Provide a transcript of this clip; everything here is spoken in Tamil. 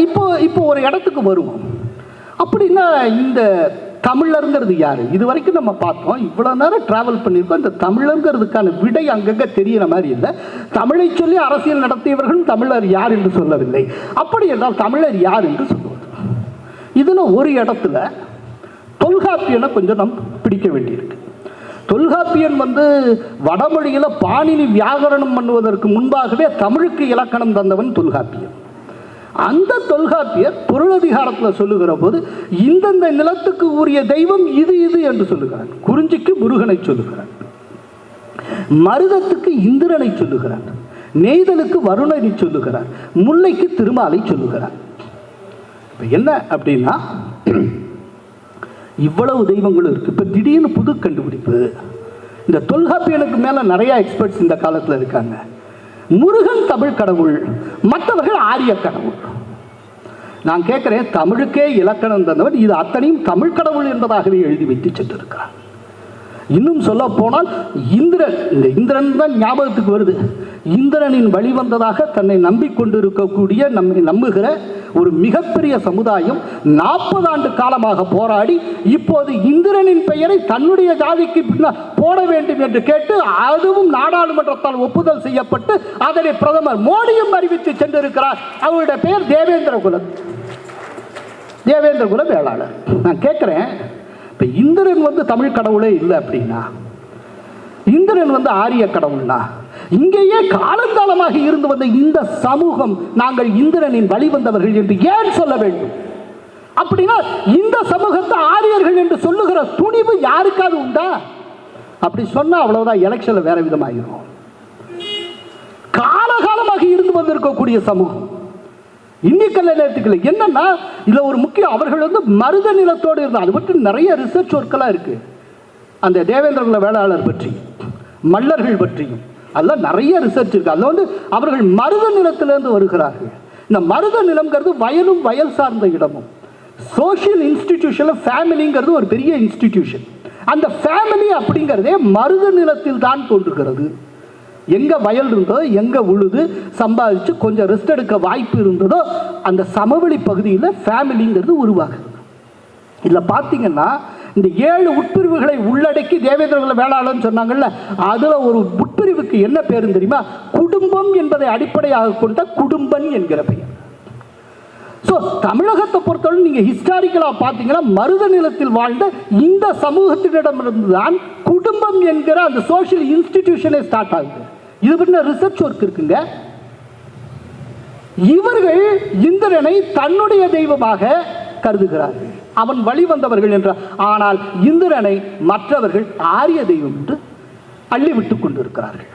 இப்போ இப்போ ஒரு இடத்துக்கு வருவோம். அப்படின்னா இந்த தமிழருங்கிறது யார்? இது வரைக்கும் நம்ம பார்த்தோம், இவ்வளோ நேரம் ட்ராவல் பண்ணியிருக்கோம். இந்த தமிழருங்கிறதுக்கான விடை அங்கங்கே தெரிகிற மாதிரி இல்லை. தமிழை சொல்லி அரசியல் நடத்தியவர்களும் தமிழர் யார் என்று சொல்லவில்லை. அப்படி என்றால் தமிழர் யார் என்று சொல்லுவது. இதில் ஒரு இடத்துல தொல்காப்பியனை கொஞ்சம் நம் பிடிக்க வேண்டியிருக்கு. தொல்காப்பியன் வடமொழியில் பாணினி வியாகரணம் பண்ணுவதற்கு முன்பாகவே தமிழுக்கு இலக்கணம் தந்தவன் தொல்காப்பியன். அந்த தொல்காப்பியர் பொருளதிகாரத்தில் சொல்லுகிற போது இந்தந்த நிலத்துக்கு உரிய தெய்வம் இது இது என்று சொல்லுகிறான். குறிஞ்சிக்கு முருகனை சொல்லுகிறான், மருதத்துக்கு இந்திரனை சொல்லுகிறான், நெய்தலுக்கு வருணனை சொல்லுகிறான், முல்லைக்கு திருமாலை சொல்லுகிறான். இப்போ என்ன அப்படின்னா, இவ்வளவு தெய்வங்களும் இருக்கு. இப்போ திடீர்னு புது கண்டுபிடிப்பு. இந்த தொல்காப்பியனுக்கு மேலே நிறைய எக்ஸ்பர்ட்ஸ் இந்த காலத்தில் இருக்காங்க. முருகன் தமிழ் கடவுள், மற்றவர்கள் ஆரிய கடவுள். நான் கேட்கிறேன், தமிழுக்கே இலக்கணம் தந்தவன் இது அத்தனையும் தமிழ் கடவுள் என்பதாகவே எழுதி வைத்து சென்றிருக்கிறார். இன்னும் சொல்ல போனால் இந்திரன், இந்த இந்திரன் தான் ஞாபகத்துக்கு வருது. இந்திரனின் வழிவந்ததாக தன்னை நம்பிக்கொண்டிருக்கக்கூடிய நம்மை நம்புகிற ஒரு மிகப்பெரிய சமுதாயம் 40 ஆண்டு காலமாக போராடி இப்போது இந்திரனின் பெயரை தன்னுடைய ஜாதிக்கு போட வேண்டும் என்று கேட்டு அதுவும் நாடாளுமன்றத்தால் ஒப்புதல் செய்யப்பட்டு அதனை பிரதமர் மோடியும் அறிவித்து சென்றிருக்கிறார். அவருடைய பெயர் தேவேந்திர குல வேளாளர். நான் கேட்கிறேன், இப்போ இந்திரன் தமிழ் கடவுளே இல்லை அப்படின்னா, இந்திரன் ஆரிய கடவுள்னா, இங்கேயே காலங்காலமாக இருந்து வந்த இந்த சமூகம் நாங்கள் இந்திரனின் வழிவந்தவர்கள் என்று ஏன் சொல்ல வேண்டும்? அப்படின்னா இந்த சமூகத்தை ஆரியர்கள் என்று சொல்லுகிற துணிவு யாருக்காவது உண்டா? அப்படி சொன்னா அவ்வளவுதான், எலெக்ஷன்ல வேற விதமாகிரும். காலகாலமாக இருந்து வந்திருக்கக்கூடிய சமூகம் இன்னைக்கு நேரத்துக்கு என்னன்னா, இதுல ஒரு முக்கியம், அவர்கள் மருத நிலத்தோடு இருந்தால் அது பற்றி நிறைய ரிசர்ச் ஒர்க்கெல்லாம் இருக்கு. அந்த தேவேந்திர குல வேளாளர் பற்றி, மல்லர்கள் பற்றியும் அதெல்லாம் நிறைய ரிசர்ச் இருக்கு. அதில் அவர்கள் மருத நிலத்திலிருந்து வருகிறார்கள். இந்த மருத நிலம்ங்கிறது வயலும் வயல் சார்ந்த இடமும். சோஷியல் இன்ஸ்டிடியூஷன்ல ஃபேமிலிங்கிறது ஒரு பெரிய இன்ஸ்டிடியூஷன். அந்த ஃபேமிலி அப்படிங்கிறதே மருத நிலத்தில் தான் தோன்றுகிறது. எங்க வயல் இருந்ததோ, எங்க உழுது சம்பாதிச்சு கொஞ்சம் ரெஸ்ட் எடுக்க வாய்ப்பு இருந்ததோ அந்த சமவெளி பகுதியில் ஃபேமிலிங்கிறது உருவாகுது. இதில் பார்த்தீங்கன்னா இந்த 7 உட்பிரிவுகளை உள்ளடக்கி தேவேந்திர குல வேளாளர்னு சொன்னாங்கல்ல, அதுல ஒரு உட்பிரிவுக்கு என்ன பேரு தெரியுமா? குடும்பம் என்பதை அடிப்படையாக கொண்ட குடும்பன் என்கிற பெயர். ஸோ தமிழகத்தை பொறுத்தவரை நீங்க ஹிஸ்டாரிக்கலா பார்த்தீங்கன்னா மருத நிலத்தில் வாழ்ந்த இந்த சமூகத்தினிடமிருந்து தான் குடும்பம் என்கிற அந்த சோஷியல் இன்ஸ்டிடியூஷனே ஸ்டார்ட் ஆகுது. இது பற்றின ரிசர்ச் ஒர்க் இருக்குங்க. இவர்கள் இந்திரனை தன்னுடைய தெய்வமாக கருதுகிறார்கள், அவன் வழி வந்தவர்கள் என்ற. ஆனால் இந்திரனை மற்றவர்கள் ஆரிய தெய்வம் என்று அள்ளிவிட்டுக் கொண்டிருக்கிறார்கள்.